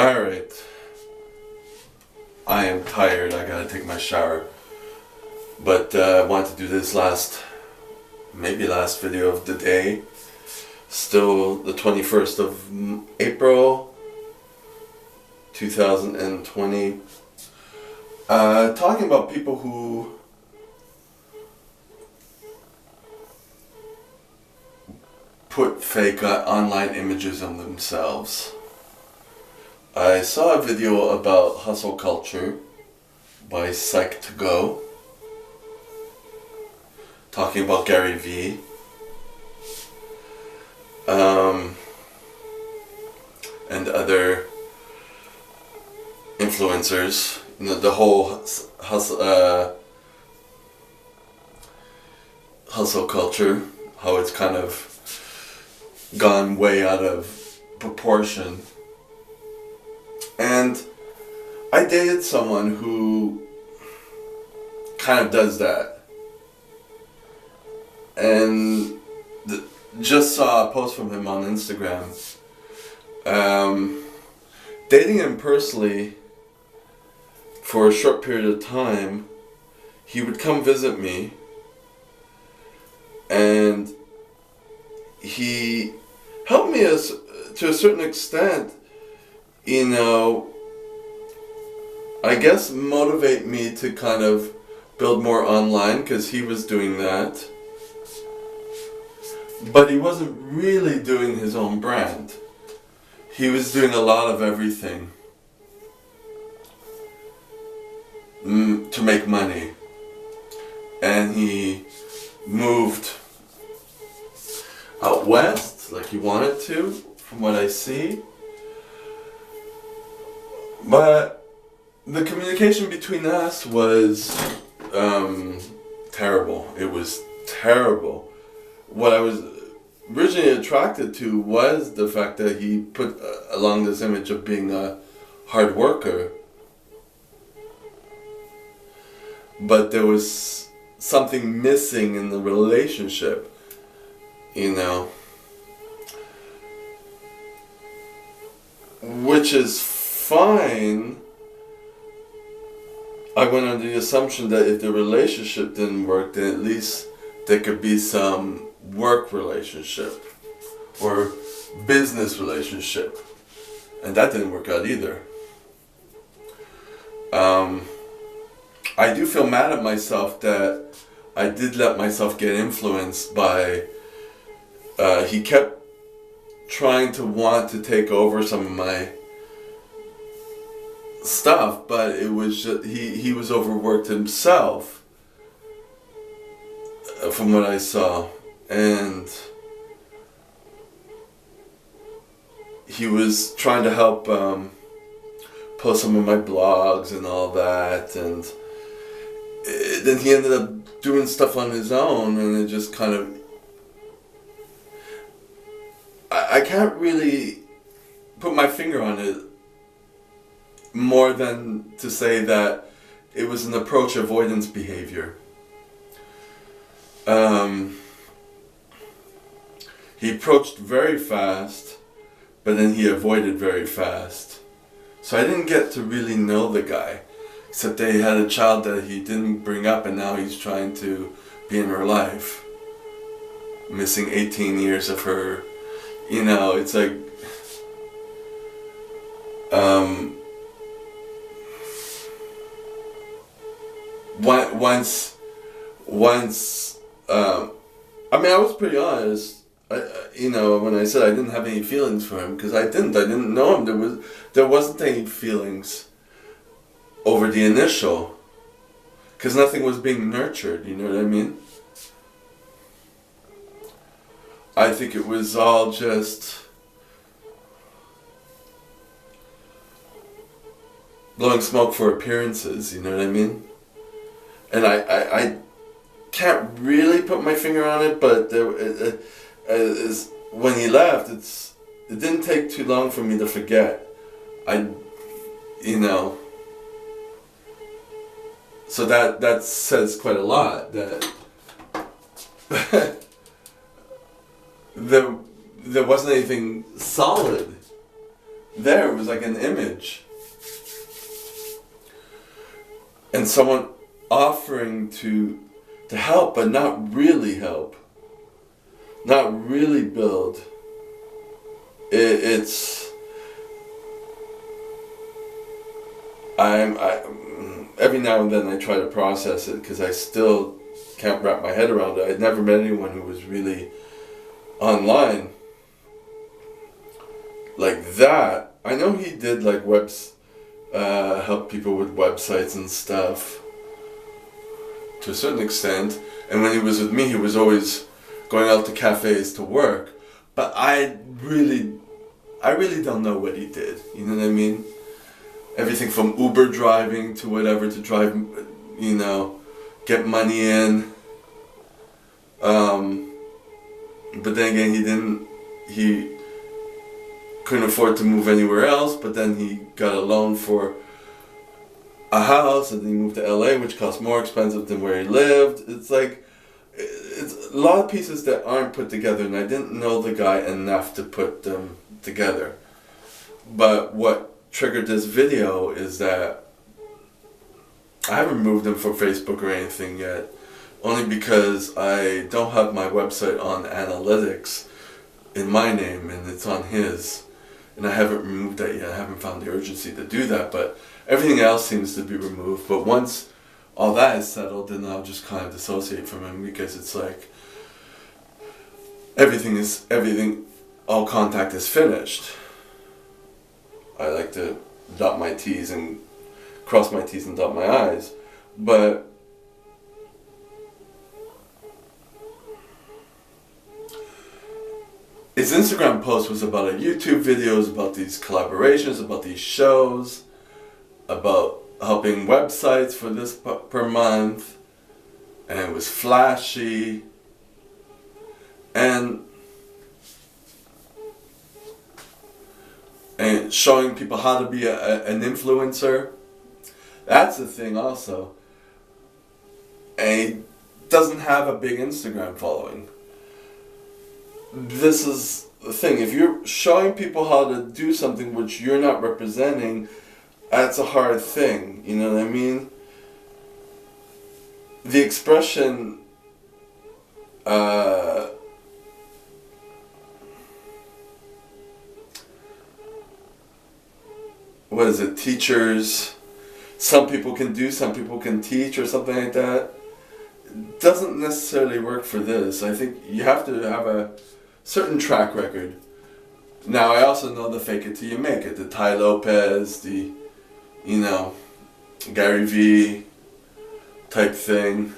Alright. I am tired. I gotta take my shower. But I wanted to do this last video of the day. Still the 21st of April 2020. Talking about people who put fake online images of themselves. I saw a video about hustle culture by Psych2Go, talking about Gary Vee. And other influencers. You know, the whole hustle culture, how it's kind of gone way out of proportion. And I dated someone who kind of does that. And just saw a post from him on Instagram. Dating him personally for a short period of time, he would come visit me, and he helped me to a certain extent, you know, I guess motivate me to kind of build more online, because he was doing that. But he wasn't really doing his own brand. He was doing a lot of everything to make money. And he moved out west like he wanted to, from what I see. But the communication between us was terrible. It was terrible. What I was originally attracted to was the fact that he put along this image of being a hard worker. But there was something missing in the relationship, you know. Which is fine. I went under the assumption that if the relationship didn't work, then at least there could be some work relationship or business relationship, and that didn't work out either. I do feel mad at myself that I did let myself get influenced by he kept trying to want to take over some of my stuff, but it was just, he was overworked himself, from what I saw. And he was trying to help post some of my blogs and all that, and then he ended up doing stuff on his own, and it just kind of, I can't really put my finger on it more than to say that it was an approach avoidance behavior. He approached very fast, but then he avoided very fast. So I didn't get to really know the guy, except that he had a child that he didn't bring up, and now he's trying to be in her life. Missing 18 years of her, you know, it's like, I mean, I was pretty honest. You know, when I said I didn't have any feelings for him, because I didn't know him. There wasn't any feelings over the initial, because nothing was being nurtured. You know what I mean? I think it was all just blowing smoke for appearances. You know what I mean? And I can't really put my finger on it, but when he left, it didn't take too long for me to forget. You know, so that says quite a lot, that there wasn't anything solid there. It was like an image. And someone offering to help, but not really help. Not really build. It's... every now and then I try to process it because I still can't wrap my head around it. I'd never met anyone who was really online like that. I know he did like help people with websites and stuff to a certain extent. And when he was with me, he was always going out to cafes to work. But I really don't know what he did. You know what I mean? Everything from Uber driving to whatever to drive, you know, get money in. But then again, he couldn't afford to move anywhere else, but then he got a loan for a house and he moved to LA, which cost more expensive than where he lived. It's like, it's a lot of pieces that aren't put together, and I didn't know the guy enough to put them together. But what triggered this video is that I haven't removed him from Facebook or anything yet, only because I don't have my website on analytics in my name and it's on his, and I haven't removed that yet. I haven't found the urgency to do that, but everything else seems to be removed. But once all that is settled, then I'll just kind of dissociate from him, because it's like everything, all contact is finished. I like to dot my T's and cross my T's and dot my I's, but his Instagram post was about a YouTube videos, about these collaborations, about these shows, about helping websites for this per month, and it was flashy, and showing people how to be an influencer. That's the thing also. And he doesn't have a big Instagram following. This is the thing. If you're showing people how to do something which you're not representing, that's a hard thing. You know what I mean? The expression what is it, teachers, some people can do, some people can teach, or something like that, doesn't necessarily work for this. I think you have to have a certain track record. Now, I also know the fake it till you make it, the Ty Lopez, the, you know, Gary V type thing,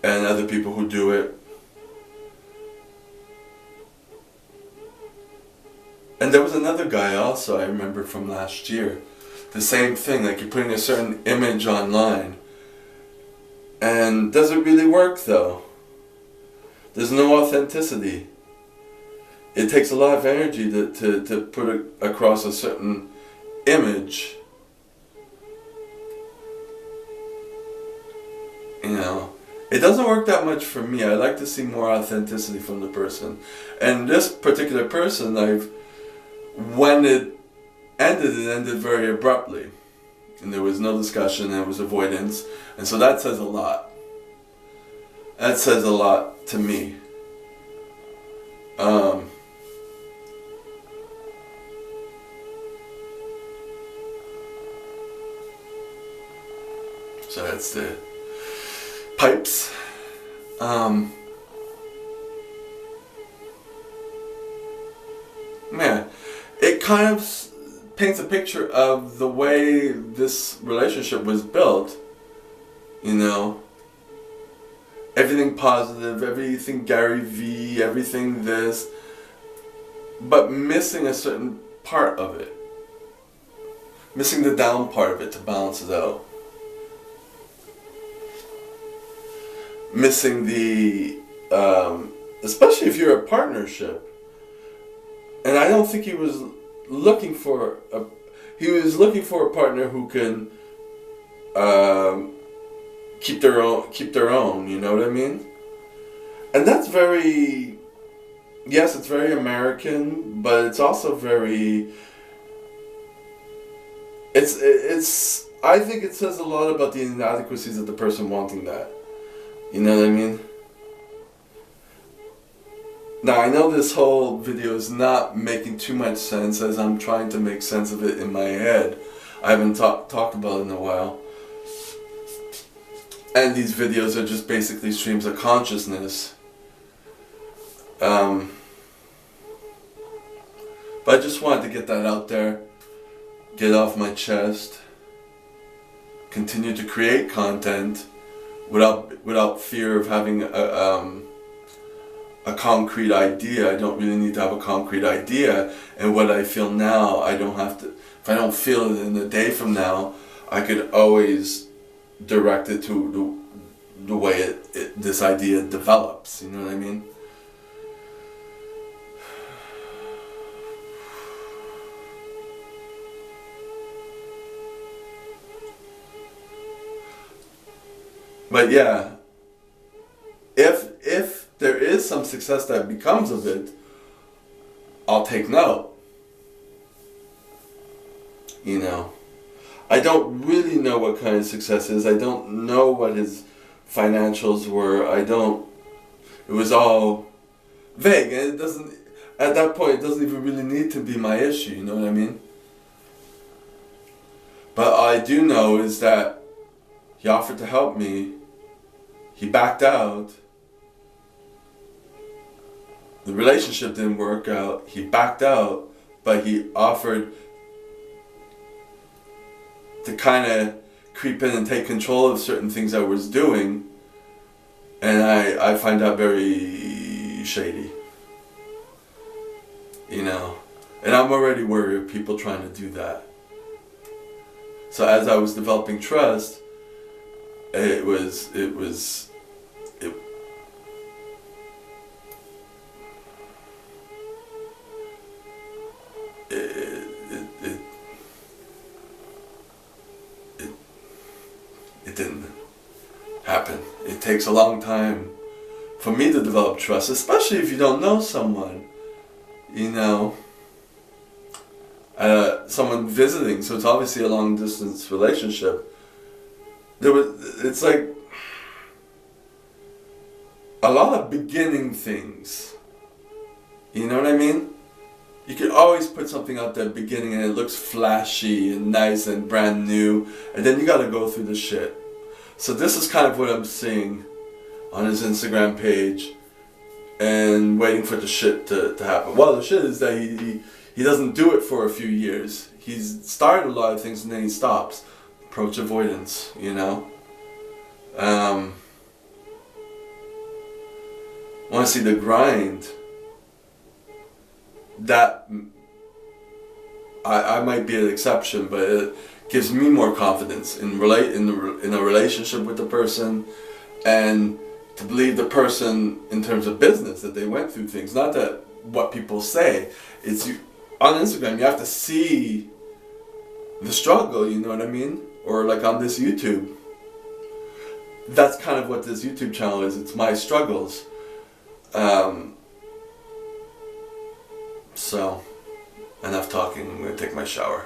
and other people who do it. And there was another guy also I remember from last year. The same thing, like you're putting a certain image online. And does it really work though? There's no authenticity. It takes a lot of energy to put across a certain image. You know, it doesn't work that much for me. I like to see more authenticity from the person. And this particular person, when it ended very abruptly. And there was no discussion, and it was avoidance. And so that says a lot. That says a lot to me. So that's the pipes. Man, it kind of paints a picture of the way this relationship was built. You know, everything positive, everything Gary V, everything this, but missing a certain part of it. Missing the down part of it to balance it out. Missing the, especially if you're a partnership. And I don't think he was looking for he was looking for a partner who can keep their own, you know what I mean? And that's very yes, it's very American, but it's also very, I think it says a lot about the inadequacies of the person wanting that. You know what I mean? Now, I know this whole video is not making too much sense as I'm trying to make sense of it in my head. I haven't talked about it in a while. And these videos are just basically streams of consciousness. But I just wanted to get that out there, get off my chest, continue to create content without fear of having a concrete idea. I don't really need to have a concrete idea, and what I feel now, I don't have to. If I don't feel it in a day from now, I could always direct it to the way this idea develops. You know what I mean? But yeah, if there is some success that becomes of it, I'll take note. You know, I don't really know what kind of success is. I don't know what his financials were. It was all vague, and it doesn't, at that point, it doesn't even really need to be my issue, you know what I mean? But all I do know is that he offered to help me. He backed out. The relationship didn't work out. He backed out, but he offered to kind of creep in and take control of certain things I was doing. And I find that very shady. You know? And I'm already worried of people trying to do that. So as I was developing trust, it didn't happen. It takes a long time for me to develop trust, especially if you don't know someone, you know, someone visiting, so it's obviously a long distance relationship. It's like a lot of beginning things, you know what I mean? You can always put something out there beginning and it looks flashy and nice and brand new, and then you gotta go through the shit. So this is kind of what I'm seeing on his Instagram page and waiting for the shit to happen. Well, the shit is that he doesn't do it for a few years. He's started a lot of things and then he stops. Approach avoidance, you know? Want to see the grind. That I might be an exception, but it gives me more confidence in a relationship with the person, and to believe the person in terms of business that they went through things. Not that what people say. It's on Instagram. You have to see the struggle. You know what I mean? Or like on this YouTube. That's kind of what this YouTube channel is. It's my struggles. So, enough talking. I'm going to take my shower.